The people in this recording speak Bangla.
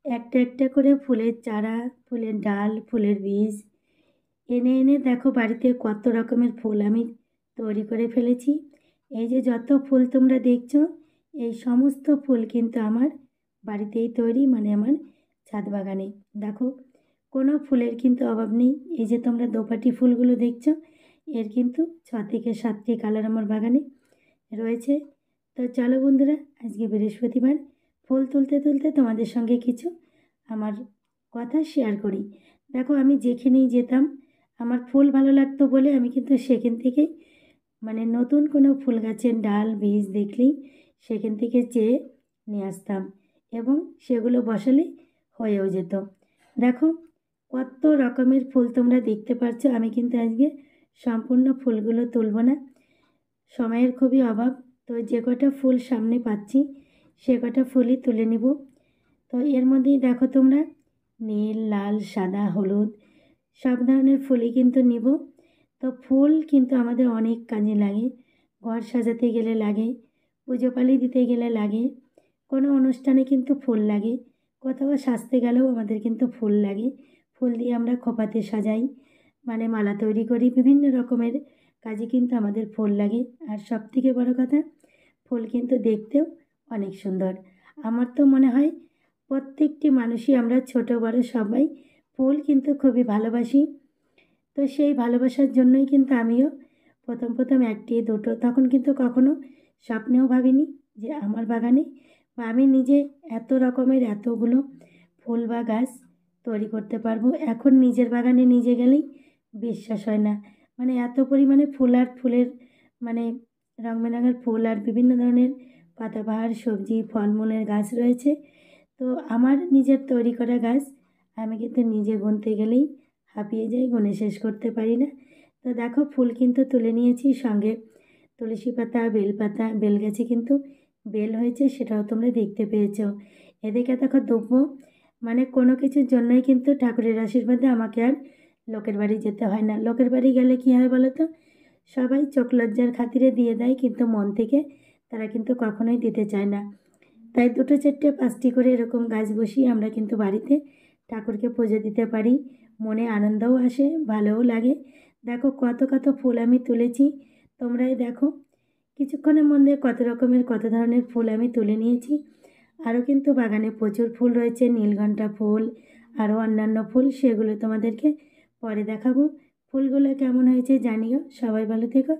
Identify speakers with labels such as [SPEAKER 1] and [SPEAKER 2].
[SPEAKER 1] একটা একটা করে ফুলের চারা, ফুলের ডাল, ফুলের বীজ এনে এনে দেখো বাড়িতে কত রকমের ফুল আমি তৈরি করে ফেলেছি। এই যে যত ফুল তোমরা দেখছো, এই সমস্ত ফুল কিন্তু আমার বাড়িতেই তৈরি, মানে আমার ছাদ বাগানে। দেখো কোনো ফুলের কিন্তু অভাব নেই। এই যে তোমরা দোপাটি ফুলগুলো দেখছো, এর কিন্তু 6 থেকে 7টি কালার আমার বাগানে রয়েছে। তো চলো বন্ধুরা, আজকে বৃহস্পতিবার, ফুল তুলতে তুলতে তোমাদের সঙ্গে কিছু আমার কথা শেয়ার করি। দেখো আমি যেখানেই যেতাম, আমার ফুল ভালো লাগতো বলে আমি কিন্তু সেখান থেকেই, মানে নতুন কোনো ফুল গাছের ডাল বীজ দেখলেই সেখান থেকে চেয়ে নিয়ে আসতাম এবং সেগুলো বসালে হয়েও যেত। দেখো কত রকমের ফুল তোমরা দেখতে পাচ্ছ। আমি কিন্তু আজকে সম্পূর্ণ ফুলগুলো তুলব না, সময়ের খুবই অভাব। তো যে কটা ফুল সামনে পাচ্ছি সে কটা ফুলই তুলে নিব। তো এর মধ্যেই দেখো তোমরা নীল, লাল, সাদা, হলুদ সব ধরনের ফুলই কিন্তু নিব। তো ফুল কিন্তু আমাদের অনেক কাজে লাগে। ঘর সাজাতে গেলে লাগে, পুজো পালি দিতে গেলে লাগে, কোনো অনুষ্ঠানে কিন্তু ফুল লাগে, কোথাও সাজতে গেলেও আমাদের কিন্তু ফুল লাগে। ফুল দিয়ে আমরা খোপাতে সাজাই, মানে মালা তৈরি করি, বিভিন্ন রকমের কাজে কিন্তু আমাদের ফুল লাগে। আর সবথেকে বড় কথা, ফুল কিন্তু দেখতেও অনেক সুন্দর। আমার তো মনে হয় প্রত্যেকটি মানুষই, আমরা ছোট বড় সবাই ফুল কিন্তু খুবই ভালোবাসি। তো সেই ভালোবাসার জন্যই কিন্তু আমিও প্রথম প্রথম একটি দুটো, তখন কিন্তু কখনো স্বপ্নেও ভাবিনি যে আমার বাগানে বা আমি নিজে এত রকমের এতগুলো ফুল বা গাছ তৈরি করতে পারবো। এখন নিজের বাগানে নিজে গেলেই বিশ্বাস হয় না, মানে এত পরিমাণে ফুল আর ফুলের, মানে রং বেরঙের ফুল আর বিভিন্ন ধরনের পাতাবাহার সবজি ফলমূলের গাছ রয়েছে। তো আমার নিজের তৈরি করা গাছ আমি কিন্তু নিজে গুনতে গেলেই হাঁপিয়ে যাই, গুনে শেষ করতে পারি না। তো দেখো ফুল কিন্তু তুলে নিয়েছি, সঙ্গে তুলসী পাতা, বেলপাতা, বেল গাছে কিন্তু বেল হয়েছে, সেটাও তোমরা দেখতে পেয়েছো। এদিকে দেখো দুব্বো, মানে কোনো কিছুর জন্যই কিন্তু ঠাকুরের আশীর্বাদে আমাকে আর লোকের বাড়ি যেতে হয় না। লোকের বাড়ি গেলে কী হয় বলো তো, সবাই চোখ লজ্জার খাতিরে দিয়ে দেয়, কিন্তু মন থেকে তারা কিন্তু কখনোই দিতে চায় না। তাই দুটো চারটে 5টি করে এরকম গাছ বসিয়ে আমরা কিন্তু বাড়িতে ঠাকুরকে পুজো দিতে পারি। মনে আনন্দও আসে, ভালোও লাগে। দেখো কত কত ফুল আমি তুলেছি, তোমরাই দেখো কিছুক্ষণের মধ্যে কত রকমের কত ধরনের ফুল আমি তুলে নিয়েছি। আরও কিন্তু বাগানে প্রচুর ফুল রয়েছে, নীলঘণ্টা ফুল, আরও অন্যান্য ফুল, সেগুলো তোমাদেরকে পরে দেখাবো। ফুলগুলো কেমন হয়েছে জানিও। সবাই ভালো থেকো,